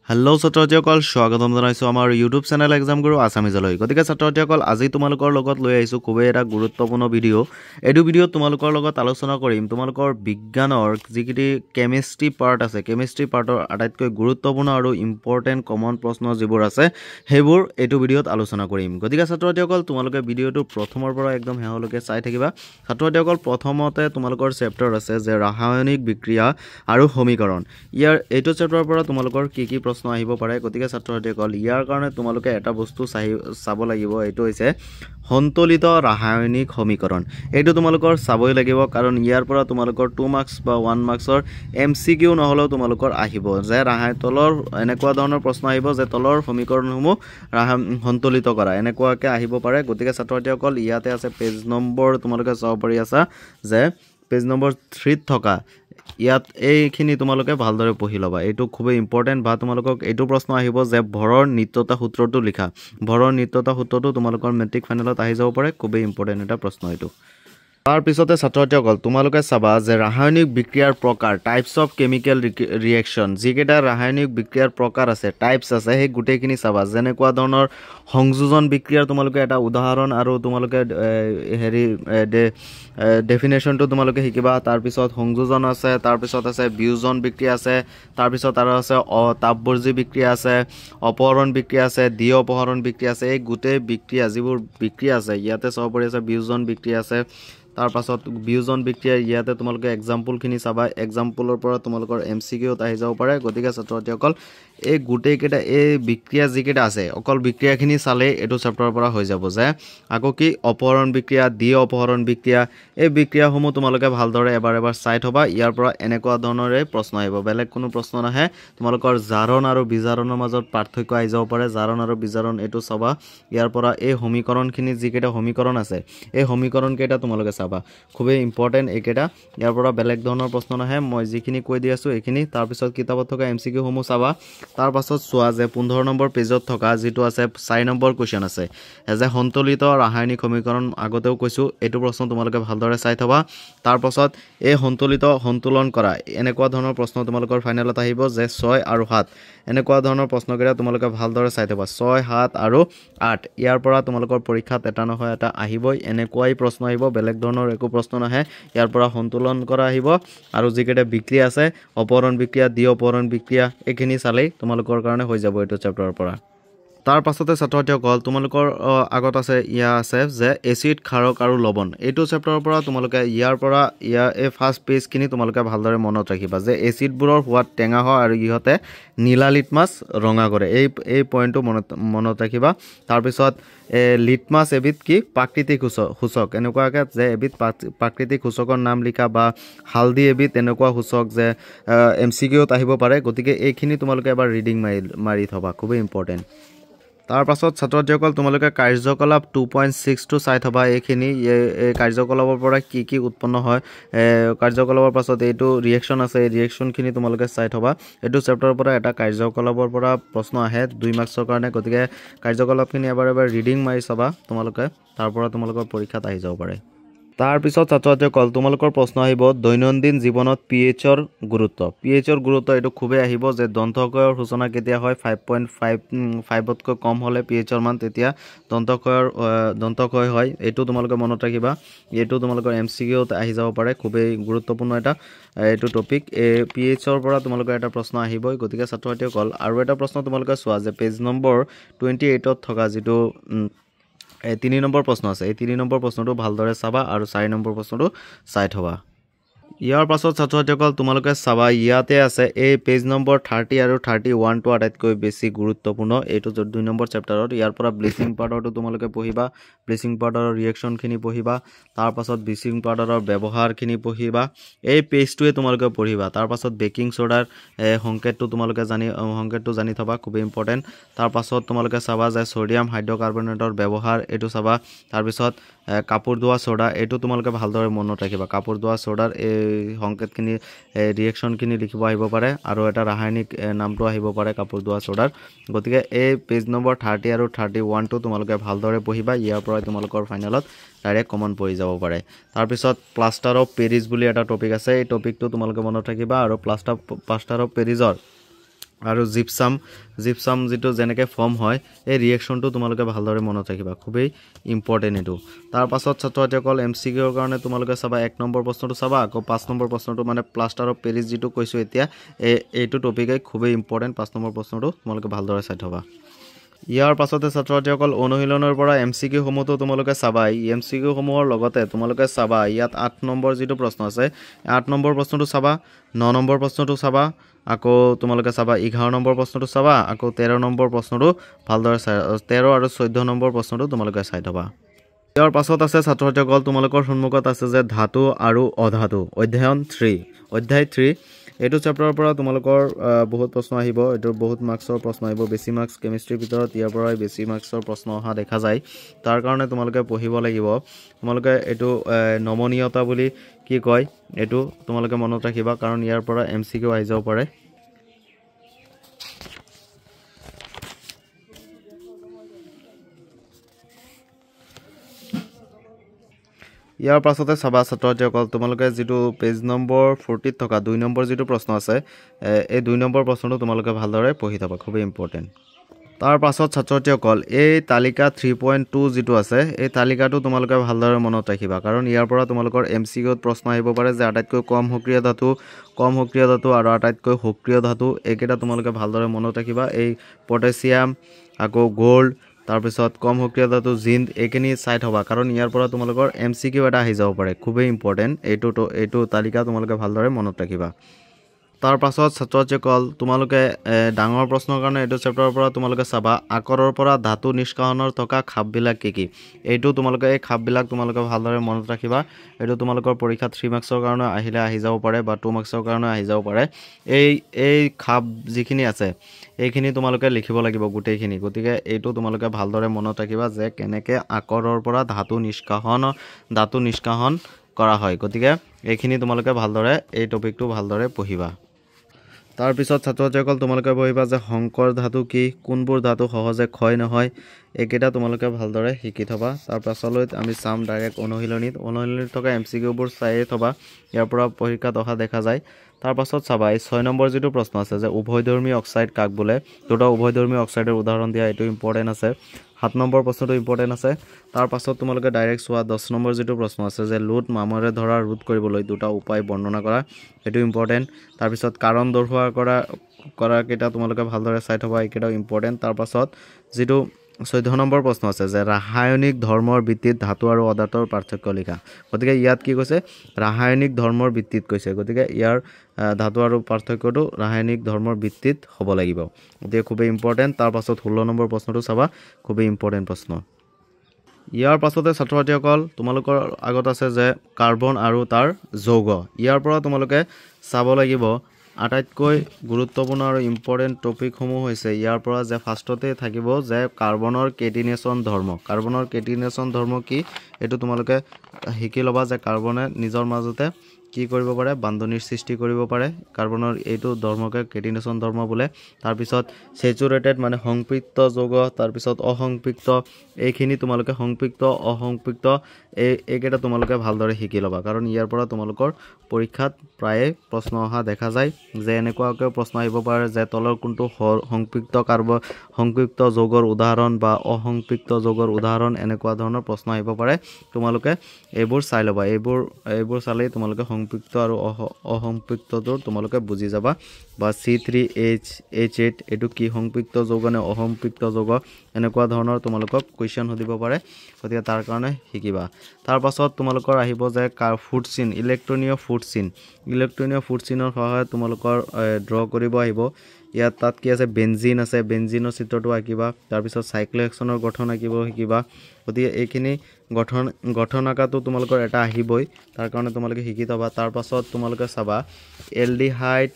Hello' ছাত্ৰছাত্ৰীসকল স্বাগতম জনাইছোঁ আমাৰ ইউটিউব চেনেল এক্সাম গুৰু আছামিজলৈ। গতিকে ছাত্ৰছাত্ৰীসকল আজি তোমালোকৰ লগত লৈ আহিছোঁ খুবেই এটা গুৰুত্বপূৰ্ণ ভিডিঅ'। এইটো ভিডিঅ'ত তোমালোকৰ লগত আলোচনা কৰিম তোমালোকৰ বিজ্ঞানৰ যিকেইটি কেমিষ্ট্ৰি পাৰ্ট আছে, কেমিষ্ট্ৰি পাৰ্টৰ আটাইতকৈ গুৰুত্বপূৰ্ণ আৰু ইম্পৰ্টেণ্ট কমন প্ৰশ্ন যিবোৰ আছে সেইবোৰ এইটো ভিডিঅ'ত আলোচনা কৰিম। গতিকে ছাত্ৰছাত্ৰীসকল তোমালোকে ভিডিঅ'টো প্ৰথমৰ পৰা একদম শেষলৈকে চাই থাকিবা। ছাত্ৰছাত্ৰীসকল প্ৰথমতে তোমালোকৰ চেপ্টাৰ আছে যে ৰাসায়নিক বিক্ৰিয়া আৰু সমীকৰণ। এইটো চেপ্টাৰৰ পৰা তোমালোকৰ কি কি প্ৰশ্ন আহিব পাৰে। গতিকে ছাত্ৰছাত্ৰীসকল ইয়াৰ কাৰণে তোমালোকে এটা বস্তু চাব লাগিব, এইটো হৈছে সন্তুলিত ৰাসায়নিক সমীকৰণ। এইটো তোমালোকৰ চাবই লাগিব কাৰণ ইয়াৰ পৰা তোমালোকৰ 2 মাৰ্কছ বা 1 মাৰ্কছৰ MCQ নহ'লেও তোমালোকৰ আহিব যে তলৰ এনেকুৱা ধৰণৰ প্ৰশ্ন আহিব যে তলৰ সমীকৰণসমূহ সন্তুলিত কৰা, এনেকুৱাকৈ আহিব পাৰে। গতিকে ছাত্ৰছাত্ৰীসকল ইয়াতে আছে পেজ নম্বৰ তোমালোকে চাব পাৰি আছা যে পেজ নম্বৰ 3ত থকা ইয়াত এইখিনি তোমালোকে ভালদৰে পঢ়ি ল'বা। এইটো খুবেই ইম্পৰ্টেণ্ট বা তোমালোকক এইটো প্ৰশ্ন আহিব যে ভৰৰ নিত্যতা সূত্ৰটো লিখা। ভৰৰ নিত্যতা সূত্ৰটো তোমালোকৰ মেট্ৰিক ফাইনেলত আহি যাব পাৰে, খুবেই ইম্পৰ্টেণ্ট এটা প্ৰশ্ন এইটো। তাৰপিছতে ছাত্ৰছাত্ৰীসকল তোমালোকে চাবা যে ৰাসায়নিক বিক্ৰিয়াৰ প্ৰকাৰ, টাইপছ অফ কেমিকেল ৰিয়েকশ্যন, যিকেইটা ৰাসায়নিক বিক্ৰিয়াৰ প্ৰকাৰ আছে, টাইপছ আছে, সেই গোটেইখিনি চাবা। যেনেকুৱা ধৰণৰ সংযোজন বিক্ৰিয়াৰ তোমালোকে এটা উদাহৰণ আৰু তোমালোকে ডেফিনেশ্যনটো তোমালোকে শিকিবা। তাৰপিছত সংযোজন আছে, তাৰপিছত আছে বিয়োজন বিক্ৰিয়া আছে, তাৰপিছত আৰু আছে তাপবৰ্জী বিক্ৰিয়া আছে, অপহৰণ বিক্ৰিয়া আছে, দ্বি অপহৰণ বিক্ৰিয়া আছে। এই গোটেই বিক্ৰিয়া যিবোৰ বিক্ৰিয়া আছে ইয়াতে চাব পাৰি আছে বিয়োজন বিক্ৰিয়া আছে। তাৰপাছত বিয়োজন বিক্ৰিয়াৰ ইয়াতে তোমালোকে এক্সাম্পলখিনি চাবা। এক্সাম্পলৰ পৰা তোমালোকৰ MCQত আহি যাব পাৰে। গতিকে ছাত্ৰছাত্ৰীসকল এই গোটেইকেইটা এই বিক্ৰিয়া যিকেইটা আছে অকল বিক্ৰিয়াখিনি চালেই এইটো চেপ্টাৰৰ পৰা হৈ যাব যে আকৌ কি অপহৰণ বিক্ৰিয়া, দ্বি অপহৰণ বিক্ৰিয়া, এই বিক্ৰিয়াসমূহ তোমালোকে ভালদৰে এবাৰ চাই থবা। ইয়াৰ পৰা এনেকুৱা ধৰণৰে প্ৰশ্ন আহিব, বেলেগ কোনো প্ৰশ্ন নাহে। তোমালোকৰ জাৰণ আৰু বিজাৰণৰ মাজত পাৰ্থক্য আহি যাব পাৰে। জাৰণ আৰু বিজাৰণ এইটো চাবা। ইয়াৰ পৰা এই সমীকৰণখিনি যিকেইটা সমীকৰণ আছে এই সমীকৰণকেইটা তোমালোকে চাবা, খুবেই ইম্পৰ্টেণ্ট এইকেইটা। ইয়াৰ পৰা বেলেগ ধৰণৰ প্ৰশ্ন নাহে, মই যিখিনি কৈ দি আছোঁ এইখিনি। তাৰপিছত কিতাপত থকা MCQসমূহ চাবা। তাৰপাছত চোৱা যে 15 নম্বৰ পেজত থকা যিটো আছে 4 নম্বৰ কুৱেশ্যন আছে যে সন্তুলিত ৰাসায়নিক সমীকৰণ, আগতেও কৈছোঁ এইটো প্ৰশ্ন তোমালোকে ভালদৰে চাই থবা। তাৰপাছত এই সন্তুলন কৰা এনেকুৱা ধৰণৰ প্ৰশ্ন তোমালোকৰ ফাইনেলত আহিব যে 6 আৰু 7, এনেকুৱা ধৰণৰ প্ৰশ্নকেইটা তোমালোকে ভালদৰে চাই থবা। 6, 7 আৰু 8 ইয়াৰ পৰা তোমালোকৰ পৰীক্ষাত এটা নহয় এটা আহিবই, এনেকুৱাই প্ৰশ্ন আহিব, বেলেগ ধৰণৰ একো প্ৰশ্ন নাহে। ইয়াৰ পৰা সন্তুলন কৰা আহিব আৰু যিকেইটা বিক্ৰিয়া আছে অপহৰণ বিক্ৰিয়া, দ্বি অপহৰণ বিক্ৰিয়া, এইখিনি চালেই তোমালোকৰ কাৰণে হৈ যাব এইটো চেপ্টাৰৰ পৰা। তাৰ পাছতে ছাত্ৰছাত্ৰীসকল তোমালোকৰ আগত আছে আছে যে এচিড, ক্ষাৰক আৰু লৱণ। এইটো চেপ্টাৰৰ পৰা তোমালোকে এই ফাৰ্ষ্ট পেজখিনি তোমালোকে ভালদৰে মনত ৰাখিবা যে এচিডবোৰৰ সোৱাদ টেঙা হয় আৰু ইহঁতে নীলা লিটমাছ ৰঙা কৰে। এই পইণ্টটো মনত ৰাখিবা। তাৰপিছত লিটমাছ এবিধ কি প্ৰাকৃতিক সূচক, এনেকুৱাকৈ যে এবিধ প্ৰাকৃতিক সূচকৰ নাম লিখা, বা হালধি এবিধ এনেকুৱা সূচক যে MCQত আহিব পাৰে। গতিকে এইখিনি তোমালোকে এবাৰ ৰিডিং মাৰি থবা, খুবেই ইম্পৰ্টেণ্ট। তাৰপাছত ছাত্ৰছাত্ৰীসকল তোমালোকে কাৰ্যকলাপ 2.6টো চাই থবা। এইখিনি এই কাৰ্যকলাপৰ পৰা কি কি উৎপন্ন হয়, কাৰ্যকলাপৰ পাছত এইটো ৰিয়েকশ্যন আছে, এই ৰিয়েকশ্যনখিনি তোমালোকে চাই থবা। এইটো চেপ্টাৰৰ পৰা এটা কাৰ্যকলাপৰ পৰা প্ৰশ্ন আহে 2 মাৰ্কছৰ কাৰণে। গতিকে কাৰ্যকলাপখিনি এবাৰ ৰিডিং মাৰি চাবা তোমালোকে, তাৰ পৰা তোমালোকৰ পৰীক্ষাত আহি যাব পাৰে। তাৰপিছত ছাত্ৰছাত্ৰীসকল তোমালোকৰ প্ৰশ্ন আহিব দৈনন্দিন জীৱনত pH-ৰ গুৰুত্ব। pH-ৰ গুৰুত্ব এইটো খুবেই আহিব যে দন্তক্ষয়ৰ সূচনা কেতিয়া হয়, 5.5তকৈ কম হ'লে pH-ৰ মান তেতিয়া দন্তক্ষয় হয়। এইটো তোমালোকে মনত ৰাখিবা, এইটো তোমালোকৰ MCQত আহি যাব পাৰে, খুবেই গুৰুত্বপূৰ্ণ এটা এইটো টপিক। pH-ৰ পৰা তোমালোকৰ এটা প্ৰশ্ন আহিবই। গতিকে ছাত্ৰছাত্ৰীসকল আৰু এটা প্ৰশ্ন তোমালোকে চোৱা যে পেজ নম্বৰ 28ত থকা যিটো 3 নম্বৰ প্ৰশ্ন আছে, এই 3 নম্বৰ প্ৰশ্নটো ভালদৰে চাবা আৰু 4 নম্বৰ প্ৰশ্নটো চাই থবা। ইয়াৰ পাছত ছাত্ৰছাত্ৰীসকল তোমালোকে চাবা ইয়াতে আছে এই পেজ নম্বৰ 30 আৰু 31টো আটাইতকৈ বেছি গুৰুত্বপূৰ্ণ এইটো 2 নম্বৰ চেপ্টাৰত। ইয়াৰ পৰা ব্লিচিং পাউডাৰটো তোমালোকে পঢ়িবা, ব্লিচিং পাউডাৰৰ ৰিয়েকশ্যনখিনি পঢ়িবা, তাৰপাছত ব্লিচিং পাউডাৰৰ ব্যৱহাৰখিনি পঢ়িবা, এই পেজটোৱে তোমালোকে পঢ়িবা। তাৰপাছত বেকিং ছ'ডাৰ সংকেতটো তোমালোকে জানি থবা, খুবেই ইম্পৰ্টেণ্ট। তাৰপাছত তোমালোকে চাবা যে ছ'ডিয়াম হাইড্ৰ'কাৰ্বনেটৰ ব্যৱহাৰ, এইটো চাবা। তাৰপিছত কাপোৰ ধোৱা ছ'ডা, এইটো তোমালোকে ভালদৰে মনত ৰাখিবা। কাপোৰ ধোৱা ছ'ডাৰ এই সংকেতখিনি ৰিয়েকশ্যনখিনি লিখিব আহিব পাৰে আৰু এটা ৰাসায়নিক নামটো আহিব পাৰে কাপোৰ ধোৱা ছ'ডাৰ। গতিকে এই পেজ নম্বৰ 30 আৰু 31টো তোমালোকে ভালদৰে পঢ়িবা, ইয়াৰ পৰাই তোমালোকৰ ফাইনেলত ডাইৰেক্ট কমন পৰি যাব পাৰে। তাৰপিছত প্লাষ্টাৰ অফ পেৰিছ বুলি এটা টপিক আছে, এই টপিকটো তোমালোকে মনত ৰাখিবা আৰু প্লাষ্টাৰ অফ পেৰিছৰ আৰু জিপসাম যেটো যেনেকৈ ফৰ্ম হয় এই ৰিয়েকশ্যনটো তোমালোকে ভালদৰে মনত ৰাখিবা খুবেই ইম্পৰ্টেণ্ট এইটো তাৰ পাছত ছাত্ৰছাত্ৰীসকল MCQৰ কাৰণে তোমালোকে চাবা 1 নম্বৰ প্ৰশ্নটো চাবা আকৌ 5 নম্বৰ প্ৰশ্নটো মানে প্লাষ্টাৰ অফ পেৰিছ যেটো কৈছো এতিয়া এইটো টপিকেই খুবেই ইম্পৰ্টেণ্ট 5 নম্বৰ প্ৰশ্নটো তোমালোকে ভালদৰে চাই থবা ইয়াৰ পাছতে ছাত্ৰছাত্ৰীসকল অনুশীলনৰ পৰা MCQ সমূহটো তোমালোকে চাবা MCQ সমূহৰ লগতে তোমালোকে চাবা ইয়াত 8 নম্বৰ যেটো প্ৰশ্ন আছে 8 নম্বৰ প্ৰশ্নটো চাবা 9 নম্বৰ প্ৰশ্নটো চাবা আকৌ তোমালোকে চাবা 11 নম্বৰ প্ৰশ্নটো চাবা আকৌ 13 নম্বৰ প্ৰশ্নটো ভালদৰে 13 আৰু 14 নম্বৰ প্ৰশ্নটো তোমালোকে চাই থবা ইয়াৰ পাছত আছে ছাত্ৰছাত্ৰীসকল তোমালোকৰ সন্মুখত আছে যে ধাতু আৰু অধাতু অধ্যয়ন 3 অধ্যায় 3 এইটো চেপ্টাৰৰ পৰা তোমালোকৰ বহুত প্ৰশ্ন আহিব এটো বহুত মাৰ্কছৰ প্ৰশ্ন আহিব বেছি মাৰ্কছ কেমিষ্ট্ৰিৰ ভিতৰত ইয়াৰ পৰা বেছি মাৰ্কছৰ প্ৰশ্ন অহা দেখা যায় তাৰ কাৰণে তোমালোকে পঢ়িব লাগিব তোমালোকে এটো নমনীয়তা বুলি কি কয় এটো তোমালোকে মনত ৰাখিবা কাৰণ ইয়াৰ পৰা MCQ আহি যাব পাৰে ইয়াৰ পাছতে চাবা ছাত্ৰছাত্ৰীসকল তোমালোকে যেটো পেজ নম্বৰ 40 থকা 2 নম্বৰ যেটো প্ৰশ্ন আছে এই 2 নম্বৰ প্ৰশ্নটো তোমালোকে ভালদৰে পঢ়ি থবা খুবেই ইম্পৰ্টেণ্ট তাৰ পাছত ছাত্ৰছাত্ৰীসকল এই তালিকা 3.2 যেটো আছে এই তালিকাটো তোমালোকে ভালদৰে মনত ৰাখিবা কাৰণ ইয়াৰ পৰা তোমালোকৰ MCQত প্ৰশ্ন আহিব পাৰে যে আটাইতকৈ কম সক্ৰিয় ধাতু আৰু আটাইতকৈ সক্ৰিয় ধাতু এইকেইটা তোমালোকে ভালদৰে মনত ৰাখিবা এই পটাছিয়াম আকৌ গোল্ড তাৰ পিছত কম সক্ৰিয় ধাতু জিংক এইখিনি চাই থবা কাৰণ ইয়াৰ পৰা তোমালোকৰ MCQ এটা আহি যাব পাৰে খুবেই ইম্পৰ্টেণ্ট এইটো তালিকা তোমালোকে ভালদৰে মনত ৰাখিবা তাৰ পাছত ছাত্ৰছাত্ৰীসকল তোমালোকে ডাঙৰ প্ৰশ্নৰ কাৰণে এইটো চেপ্টাৰৰ পৰা তোমালোকে চাবা আকৰৰ পৰা ধাতু নিষ্কাশনৰ থকা খাপবিলাক কি এইটো তোমালোকে এই খাপবিলাক তোমালোকে ভালদৰে মনত ৰাখিবা এইটো তোমালোকৰ পৰীক্ষা 3 মাৰ্কছৰ কাৰণে আহি যাব পাৰে বা 2 মাৰ্কছৰ কাৰণে আহি যাব পাৰে এই খাপ যিখিনি আছে এইখিনি তোমালোকে লিখিব লাগিব গোটেইখিনি গতিকে এইটো তোমালোকে ভালদৰে মনত ৰাখিবা যে কেনেকৈ আকৰৰ পৰা ধাতু নিষ্কাশন কৰা হয় গতিকে এইখিনি তোমালোকে ভালদৰে এই টপিকটো ভালদৰে পঢ়িবা তাৰ পিছত ছাত্ৰছাত্ৰীসকল তোমালোকে পঢ়িবা যে সংকৰ ধাতু কি কোনবোৰ ধাতু সহজে ক্ষয় নহয় এইকেইটা তোমালোকে ভালদৰে শিকি থবা তাৰ পাছলৈ আমি চাম ডাইৰেক্ট অনুশীলনীত থকা MCQবোৰ চাই থবা ইয়াৰ পৰা পৰীক্ষাত অহা দেখা যায় তাৰ পাছত চাবা এই 6 নম্বৰ যেটো প্ৰশ্ন আছে যে উভয়ধৰ্মী অক্সাইড কাক বোলে দুটা উভয়ধৰ্মী অক্সাইডৰ উদাহৰণ দিয়া এটো ইম্পৰ্টেণ্ট আছে 7 নম্বৰ প্ৰশ্নটো ইম্পৰ্টেণ্ট আছে তাৰ পাছত তোমালোকে ডাইৰেক্ট চোৱা 10 নম্বৰ যেটো প্ৰশ্ন আছে যে লোড মামৰে ধৰা ৰোধ কৰিবলৈ দুটা উপায় বৰ্ণনা কৰা এটো ইম্পৰ্টেণ্ট তাৰ পিছত কাৰণ দৰ্শোৱা কৰা কেইটা তোমালোকে ভালদৰে চাই থবা এইকেইটা ইম্পৰ্টেণ্ট তাৰ পাছত যেটো 14 নম্বৰ প্ৰশ্ন আছে যে ৰাসায়নিক ধৰ্মৰ ভিত্তিত ধাতু আৰু অধাতুৰ পাৰ্থক্য লিখা গতিকে ইয়াত কি কৈছে ৰাসায়নিক ধৰ্মৰ ভিত্তিত কৈছে গতিকে ইয়াৰ ধাতু আৰু পাৰ্থক্যটো ৰাসায়নিক ধৰ্মৰ ভিত্তিত হ'ব লাগিব গতিকে খুবেই ইম্পৰ্টেণ্ট তাৰ পাছত 16 নম্বৰ প্ৰশ্নটো চাবা খুবেই ইম্পৰ্টেণ্ট প্ৰশ্ন ইয়াৰ পাছতে ছাত্ৰছাত্ৰীসকল তোমালোকৰ আগত আছে যে কাৰ্বন আৰু তাৰ যৌগ ইয়াৰ পৰা তোমালোকে চাব লাগিব আটাইতকৈ গুৰুত্বপূৰ্ণ আৰু ইম্পৰ্টেণ্ট টপিকসমূহ হৈছে ইয়াৰ পৰা যে ফাৰ্ষ্টতে থাকিব যে কাৰ্বনৰ কেটিনেশ্যন ধৰ্ম কি এইটো তোমালোকে শিকি ল'বা যে কাৰ্বনে নিজৰ মাজতে কি কৰিব পাৰে বান্ধনীৰ সৃষ্টি কৰিব পাৰে কাৰ্বনৰ এইটো ধৰ্মকে কেটিনেশ্যন ধৰ্ম বোলে তাৰ পিছত স্যাচুৰেটেড মানে সংপৃক্ত যৌগ তাৰ পিছত অসংপৃক্ত এইখিনি তোমালোকে সংপৃক্ত অসংপৃক্ত এইকেইটা তোমালোকে ভালদৰে শিকি ল'বা কাৰণ ইয়াৰ পৰা তোমালোকৰ পৰীক্ষাত প্ৰায়ে প্ৰশ্ন অহা দেখা যায় যে এনেকুৱাকৈ প্ৰশ্ন আহিব পাৰে যে তলৰ কোনটো সংপৃক্ত যৌগৰ উদাহৰণ বা অসংপৃক্ত যৌগৰ উদাহৰণ এনেকুৱা ধৰণৰ প্ৰশ্ন আহিব পাৰে তোমালোকে এইবোৰ চাই ল'বা এইবোৰ চালেই তোমালোকে সংপৃক্ত আৰু অসংপৃক্তটো তোমালোকে বুজি যাবা বা C3H8 এটো কি সংপৃক্ত যৌগ নে অসংপৃক্ত যৌগ এনেকুৱা ধৰণৰ তোমালোকক কোৱেশ্চন সুধিব পাৰে গতিকে তাৰ কাৰণে শিকিবা তাৰ পাছত তোমালোকৰ আহিব যে ফুড চিন ইলেক্ট্ৰনীয় ফুড চিনৰ সহায়ত তোমালোকৰ ড্ৰ কৰিব আহিব ইয়াত তাত কি আছে বেনজিন আছে বেনজিনৰ চিত্ৰটো আঁকিবা তাৰ পিছত সাইক্লোহেক্সনৰ গঠন আঁকিব শিকিবা গতিকে এইখিনি গঠন আঁকাটো তোমালোকৰ এটা আহিবই তাৰ কাৰণে তোমালোকে শিকি থবা তাৰ পাছত তোমালোকে চাবা aldehyde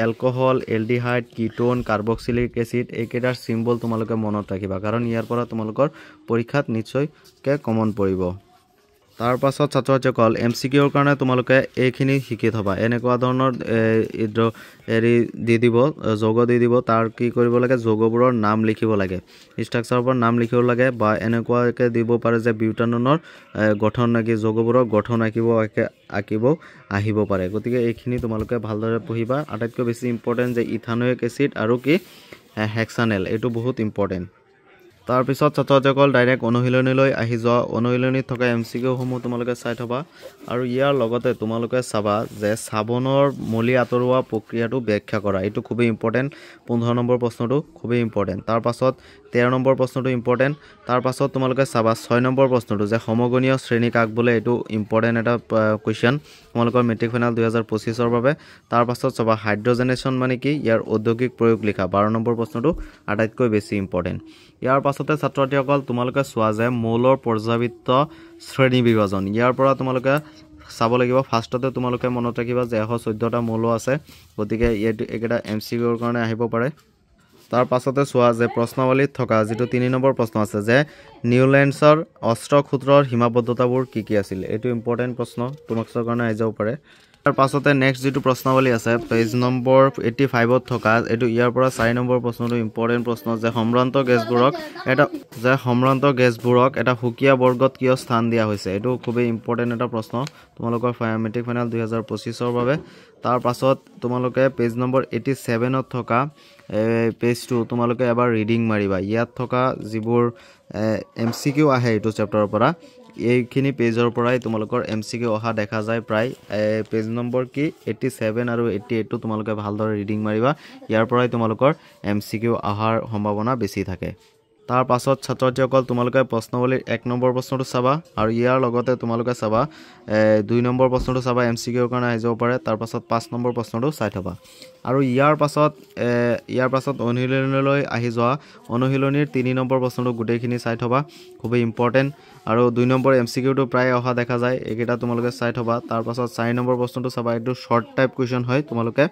alcohol aldehyde ketone carboxylic acid এইকেইটাৰ সিম্বল তোমালোকে মনত ৰাখিবা কাৰণ ইয়াৰ পৰা তোমালোকৰ পৰীক্ষাত নিশ্চয়কৈ কমন পৰিব তাৰ পাছত ছাত্ৰ-ছাত্ৰীসকল MCQৰ কাৰণে তোমালোকে এইখিনি শিকি থবা এনেকুৱা ধৰণৰ হেৰি দি দিব যৌগ দি দিব তাৰ কি কৰিব লাগে যৌগবোৰৰ নাম লিখিব লাগে ষ্ট্ৰাকচাৰৰ নাম লিখিব লাগে বা এনেকুৱাকে দিব পাৰে যে বিউটাননৰ গঠন নাকি যৌগবোৰৰ গঠন আঁকিব আহিব পাৰে গতিকে এইখিনি তোমালোকে ভালদৰে পঢ়িবা আটাইতকৈ বেছি ইম্পৰ্টেন্ট যে ইথানোইক এসিড আৰু কি হেক্সানেল এইটো বহুত ইম্পৰ্টেন্ট তাৰ পিছত ছাত্ৰ-ছাত্ৰীসকল ডাইৰেক্ট অনুশীলনীলৈ আহি যোৱা অনুশীলনীত থকা MCQ সমূহ তোমালোকে চাই থবা আৰু ইয়াৰ লগতে তোমালোকে চাবা যে সাবনৰ মলি আতৰোৱা প্ৰক্ৰিয়াটো ব্যাখ্যা কৰা এইটো খুবই ইম্পৰ্টেন্ট 15 নম্বৰ প্ৰশ্নটো খুবই ইম্পৰ্টেন্ট তাৰ পাছত 13 নম্বৰ প্ৰশ্নটো ইম্পৰ্টেন্ট তাৰ পাছত তোমালোকে চাবা 6 নম্বৰ প্ৰশ্নটো যে সমগণীয় শ্ৰেণী কাক বোলে এইটো ইম্পৰ্টেন্ট এটা কোৱেশ্চন তোমালোকৰ মেট্ৰিক ফাইনাল 2025 ৰ বাবে তাৰ পাছত চাবা হাইড্ৰজেনেশন মানে কি ইয়াৰ ঔদ্যোগিক প্ৰয়োগ লিখা 12 নম্বৰ প্ৰশ্নটো আটাইতকৈ বেছি ইম্পৰ্টেন্ট ইয়াৰ পাছতে ছাত্ৰ-ছাত্ৰীসকল তোমালোকে চোৱা যে মৌলৰ পৰ্যাবৃত্ত শ্ৰেণী বিভাজন ইয়াৰ পৰা তোমালোকে চাব লাগিব ফাৰ্ষ্টতে তোমালোকে মনত ৰাখিবা যে 114টা মৌল আছে গতিকে এইকেইটা MCQৰ কাৰণে আহিব পাৰে তাৰ পাছতে চোৱা যে প্ৰশ্নাৱলীত থকা যেটো 3 নম্বৰ প্ৰশ্ন আছে যে নিউল্যান্ডছৰ অষ্টসূত্ৰৰ সীমাবদ্ধতাবোৰ কি আছিল এইটো ইম্পৰ্টেন্ট প্ৰশ্ন তোমালোকৰ কাৰণে আহি যাব পাৰে তাৰ পাছতে নেক্সট যেটো প্ৰশ্নাৱলী আছে পেজ নম্বৰ 85 ত থকা এটো ইয়াৰ পৰা 4 নম্বৰ প্ৰশ্নটো ইম্পৰ্টেন্ট প্ৰশ্ন যে সম্ভ্ৰান্ত গেছবোৰক এটা হুকিয়া বৰ্গত কিয় স্থান দিয়া হৈছে এটো খুবই ইম্পৰ্টেন্ট এটা প্ৰশ্ন তোমালোকৰ মেট্ৰিক ফাইনাল 2025 ৰ বাবে তাৰ পাছত তোমালোকে পেজ নম্বৰ 87 ত থকা পেজটো তোমালোকে এবাৰ ৰিডিং মাৰিবা ইয়াত থকা যিবোৰ MCQ আহে এটো চেপ্টাৰৰ পৰা এইখিনি পেজৰ পৰাই তোমালোকৰ MCQ অহা দেখা যায় প্ৰায় পেজ নম্বৰ কি 87 আৰু 88 টো তোমালোকে ভালদৰে ৰিডিং মাৰিবা ইয়াৰ পৰাই তোমালোকৰ MCQ অহাৰ সম্ভাৱনা বেছি থাকে তাৰ পাছত ছাত্ৰ-ছাত্ৰীসকল তোমালোকে প্ৰশ্নাৱলীৰ 1 নম্বৰ প্ৰশ্নটো চাবা আৰু ইয়াৰ লগতে তোমালোকে চাবা 2 নম্বৰ প্ৰশ্নটো চাবা MCQৰ কাৰণে আহি যাব পাৰে তাৰ পাছত 5 নম্বৰ প্ৰশ্নটো চাই থবা আৰু ইয়াৰ পাছত অনুশীলনীলৈ আহি যোৱা অনুশীলনীৰ 3 নম্বৰ প্ৰশ্নটো গুটেইখিনি চাই থবা খুবই ইম্পৰ্টেন্ট আৰু 2 নম্বৰ MCQটো প্ৰায় অহা দেখা যায় এইকেইটা তোমালোকে চাই থবা তাৰ পাছত 4 নম্বৰ প্ৰশ্নটো চাবা এইটো শৰ্ট টাইপ কোৱেশ্চন হয় তোমালোকে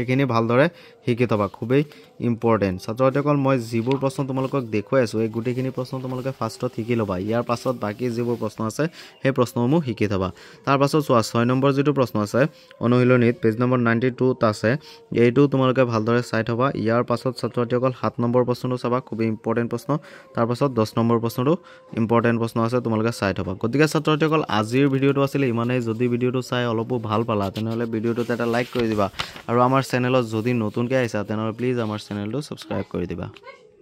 এইখিনি ভালদৰে শিকি থবা খুবই ইম্পৰ্টেন্ট ছাত্ৰ-ছাত্ৰীসকল মই যিবোৰ প্ৰশ্ন তোমালোকক দেখুৱাই আছো এই গুটেইখিনি প্ৰশ্ন তোমালোকে ফাৰ্ষ্টত শিকি লবা ইয়াৰ পাছত বাকি যিবোৰ প্ৰশ্ন আছে সেই প্ৰশ্নসমূহ শিকি থবা তাৰ পাছত চোৱা 6 নম্বৰ যেটো প্ৰশ্ন আছে অনুশীলনীত পেজ নম্বৰ 92 ত আছে এইটো তোমালোকে ভালদৰে চাই থবা ইয়াৰ পাছত ছাত্ৰ-ছাত্ৰীসকল 7 নম্বৰ প্ৰশ্নটো চাবা খুবই ইম্পৰ্টেন্ট প্ৰশ্ন তাৰ পাছত 10 নম্বৰ প্ৰশ্নটো ইম্পৰ্টেন্ট প্ৰশ্ন আছে তোমালোকে চাই থবা গতিকে ছাত্ৰ-ছাত্ৰীসকল আজিৰ ভিডিওটো আছিল ইমানেই যদি ভিডিওটো চাই অলপো ভাল পালা তেনেহলে ভিডিওটোত এটা লাইক কৰি দিবা আৰু আমাৰ চেনেলত যদি নতুনকৈ আহিছা তেনেহলে প্লিজ আমাৰ চেনেলটো সাবস্ক্ৰাইব কৰি দিবা